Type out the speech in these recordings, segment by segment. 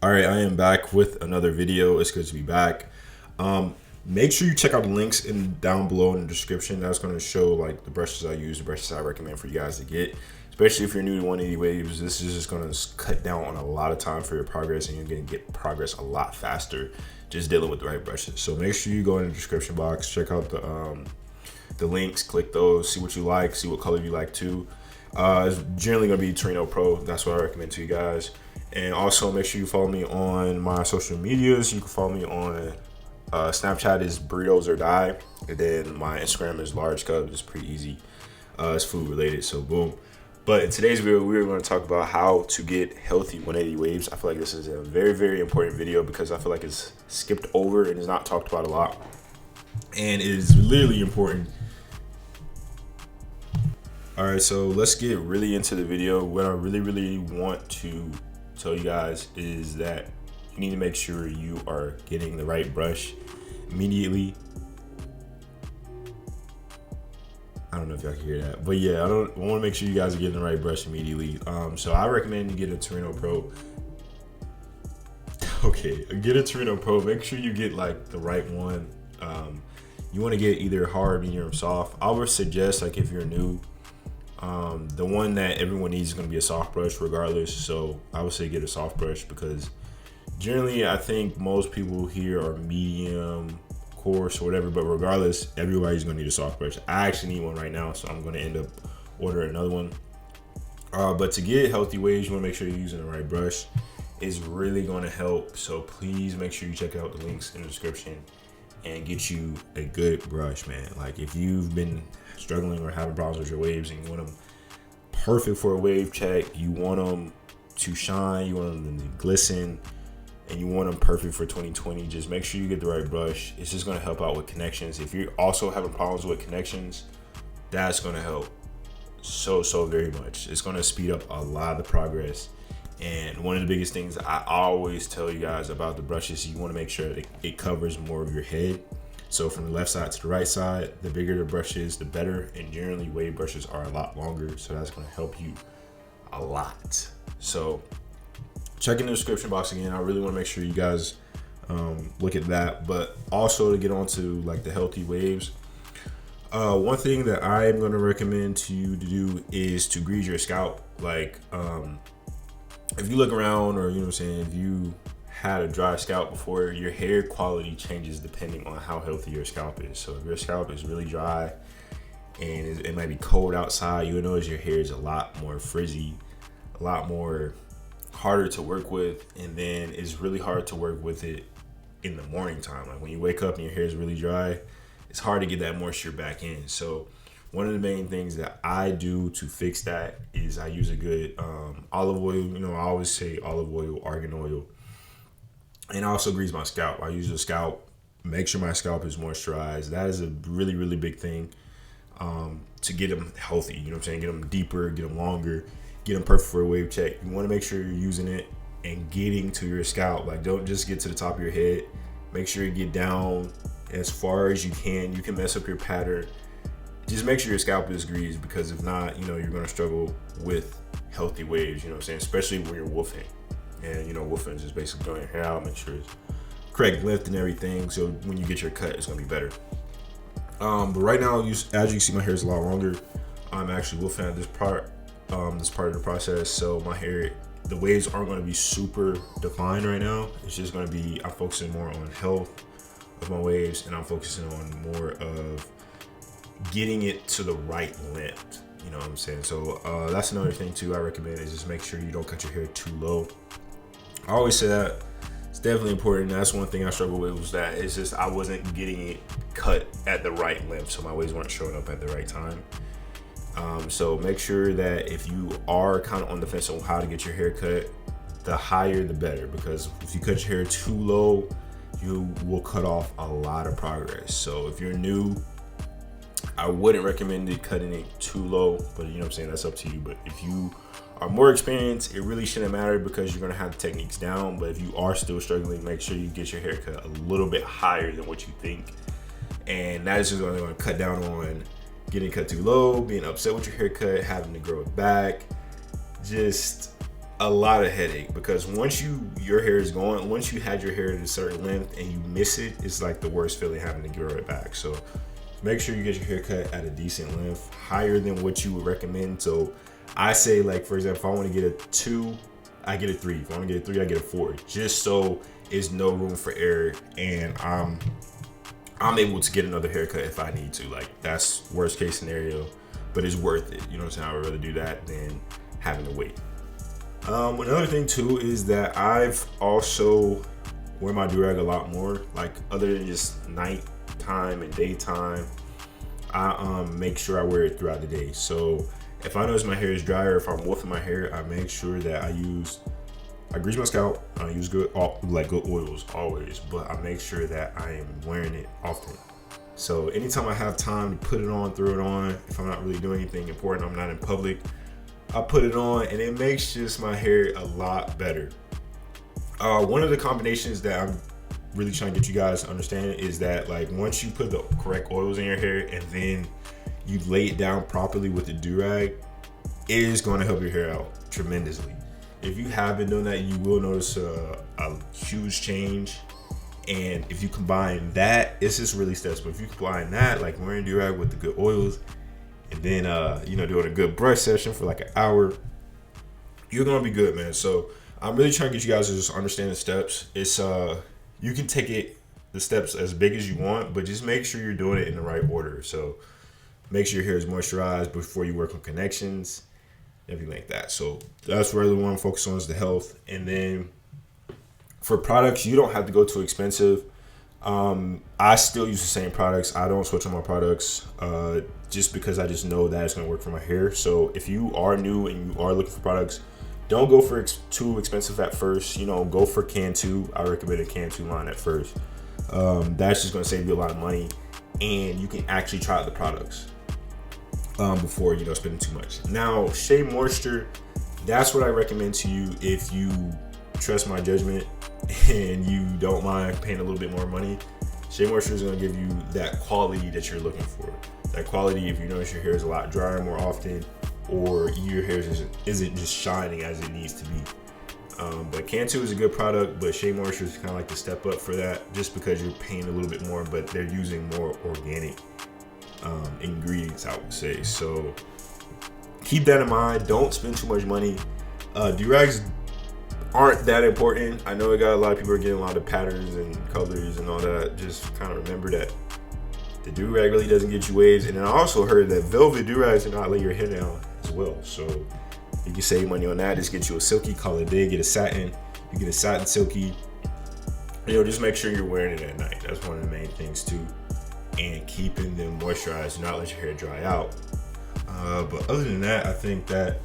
All right, I am back with another video. It's good to be back. Make sure you check out the links down below in the description. That's going to show like the brushes I use, the brushes I recommend for you guys to get. Especially if you're new to 180 Waves, this is just going to cut down on a lot of time for your progress, and you're going to get progress a lot faster just dealing with the right brushes. So make sure you go in the description box, check out the links, click those, see what you like, see what color you like too. It's generally going to be Torino Pro. That's what I recommend to you guys. And also make sure you follow me on my social medias. You can follow me on Snapchat is Burritos or Die. And then my Instagram is Large Cub. It's pretty easy. It's food related, so boom. But in today's video, we're going to talk about how to get healthy 180 waves. I feel like this is a very, very important video because I feel like it's skipped over and is not talked about a lot. And it is literally important. All right, so let's get really into the video. What I really want to tell you guys is that you need to make sure you are getting the right brush immediately. I don't know if y'all can hear that, but yeah, I want to make sure you guys are getting the right brush immediately. So I recommend you get a Torino Pro. Okay, get a Torino Pro. Make sure you get like the right one. You want to get either hard, medium, or soft. I would suggest, like, if you're new, the one that everyone needs is going to be a soft brush regardless. So I would say get a soft brush because generally I think most people here are medium, coarse, or whatever, but regardless, everybody's going to need a soft brush. I actually need one right now, so I'm going to end up ordering another one. But to get healthy waves, you want to make sure you're using the right brush. It's really going to help. So please make sure you check out the links in the description and get you a good brush, man. Like, if you've been struggling or having problems with your waves and you want them perfect for a wave check, you want them to shine, you want them to glisten, and you want them perfect for 2020, just make sure you get the right brush. It's just going to help out with connections. If you're also having problems with connections, that's going to help so very much. It's going to speed up a lot of the progress. And one of the biggest things I always tell you guys about the brushes, you want to make sure that it covers more of your head. So from the left side to the right side, the bigger the brush is, the better. And generally wave brushes are a lot longer, so that's going to help you a lot. So check in the description box again. I really want to make sure you guys look at that. But also, to get on to like the healthy waves, one thing that I am going to recommend to you to do is to grease your scalp. Like, if you look around, or, you know what I'm saying, if you had a dry scalp before, your hair quality changes depending on how healthy your scalp is. So if your scalp is really dry and it might be cold outside, you'll notice your hair is a lot more frizzy, a lot more harder to work with, and then it's really hard to work with it in the morning time. Like, when you wake up and your hair is really dry, it's hard to get that moisture back in. So one of the main things that I do to fix that is I use a good olive oil. You know, I always say olive oil, argan oil. And I also grease my scalp. I use the scalp, make sure my scalp is moisturized. That is a really big thing to get them healthy. You know what I'm saying? Get them deeper, get them longer, get them perfect for a wave check. You want to make sure you're using it and getting to your scalp. Like, don't just get to the top of your head. Make sure you get down as far as you can. You can mess up your pattern. Just make sure your scalp is greased, because if not, you know, you're going to struggle with healthy waves, you know what I'm saying? Especially when you're woofing. And, you know, woofing is just basically throwing your hair out, make sure it's correct length and everything. So when you get your cut, it's going to be better. But right now, as you can see, my hair is a lot longer. I'm actually woofing at this part of the process. So my hair, the waves aren't going to be super defined right now. It's just going to be, I'm focusing more on health of my waves, and I'm focusing on more of getting it to the right length. You know what I'm saying? So that's another thing too I recommend, is just make sure you don't cut your hair too low. I always say that it's definitely important. That's one thing I struggle with, was that it's just I wasn't getting it cut at the right length, so my waves weren't showing up at the right time. So make sure that if you are kind of on the fence on how to get your hair cut, the higher the better, because if you cut your hair too low, you will cut off a lot of progress. So if you're new, I wouldn't recommend cutting it too low, but you know what I'm saying, that's up to you. But if you are more experienced, it really shouldn't matter, because you're gonna have the techniques down. But if you are still struggling, make sure you get your hair cut a little bit higher than what you think. And that is just gonna cut down on getting cut too low, being upset with your haircut, having to grow it back, just a lot of headache, because once your hair is going, once you had your hair at a certain length and you miss it, it's like the worst feeling having to grow it back. So make sure you get your hair cut at a decent length, higher than what you would recommend. So I say, like, for example, if I want to get a 2, I get a 3. If I want to get a 3, I get a 4, just so there's no room for error, and I'm able to get another haircut if I need to. Like, that's worst case scenario, but it's worth it. You know what I'm saying? I would rather do that than having to wait. Another thing too is that I've also wear my do-rag a lot more, like other than just nighttime and daytime. I make sure I wear it throughout the day. So if I notice my hair is drier, if I'm wolfing my hair, I make sure that I grease my scalp. I use good oils always, but I make sure that I am wearing it often. So anytime I have time to put it on, throw it on. If I'm not really doing anything important, I'm not in public, I put it on, and it makes just my hair a lot better. One of the combinations that I'm really trying to get you guys to understand is that, like, once you put the correct oils in your hair and then you lay it down properly with the do-rag, it is going to help your hair out tremendously. If you have been doing that, you will notice a huge change. And if you combine that, it's just really steps. But if you combine that, like wearing do-rag with the good oils, and then doing a good brush session for like an hour, you're gonna be good, man. So I'm really trying to get you guys to just understand the steps. It's you can take the steps as big as you want, but just make sure you're doing it in the right order. So make sure your hair is moisturized before you work on connections, everything like that. So that's where the one focus on is the health. And then for products, you don't have to go too expensive. I still use the same products. I don't switch on my products just because I just know that it's going to work for my hair. So if you are new and you are looking for products, don't go for too expensive at first. Go for Cantu. I recommend a Cantu line at first. That's just going to save you a lot of money, and you can actually try out the products before spending too much. Now, Shea Moisture, that's what I recommend to you if you trust my judgment and you don't mind paying a little bit more money. Shea Moisture is going to give you that quality that you're looking for. That quality, if you notice your hair is a lot drier more often, or your hair isn't just shining as it needs to be. But Cantu is a good product, but Shea Moisture is kind of like the step up for that, just because you're paying a little bit more, but they're using more organic ingredients, I would say. So keep that in mind. Don't spend too much money. Do-rags aren't that important. I know a lot of people are getting a lot of patterns and colors and all that. Just kind of remember that the do-rag really doesn't get you waves. And then I also heard that velvet do-rags do not lay your hair down as well. So you can save money on that. Just get you a silky, call it a day. Get a satin. You get a satin silky. Just make sure you're wearing it at night. That's one of the main things too. And keeping them moisturized. Do not let your hair dry out. But other than that, I think that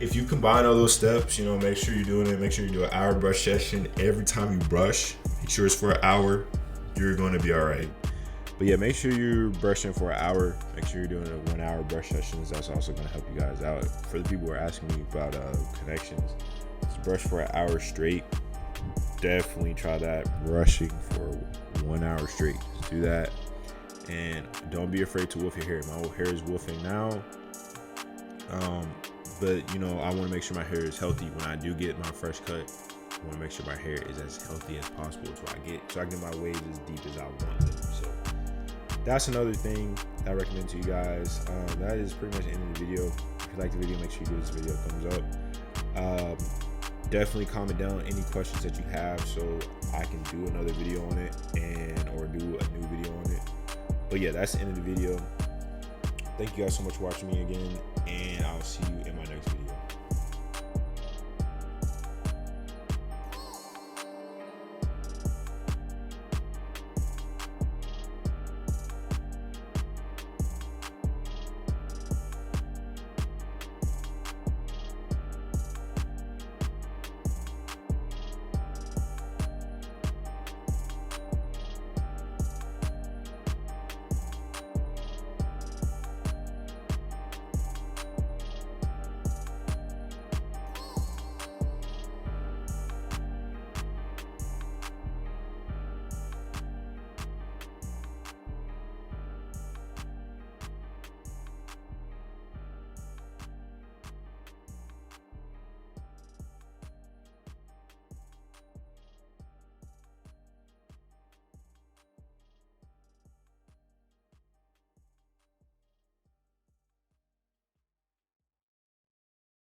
if you combine all those steps, make sure you're doing it. Make sure you do an hour brush session every time you brush. Make sure it's for an hour. You're going to be all right. But yeah, make sure you're brushing for an hour. Make sure you're doing a 1 hour brush sessions. That's also going to help you guys out. For the people who are asking me about connections, just brush for an hour straight. Definitely try that. Brushing for 1 hour straight. Just do that. And don't be afraid to wolf your hair. My hair is wolfing now. But I want to make sure my hair is healthy when I do get my fresh cut. I want to make sure my hair is as healthy as possible so I get my waves as deep as I want them. So that's another thing that I recommend to you guys. That is pretty much the end of the video. If you like the video, make sure you give this video a thumbs up. Definitely comment down any questions that you have so I can do another video on it or do a new video on it. But yeah, that's the end of the video. Thank you guys so much for watching me again, and I'll see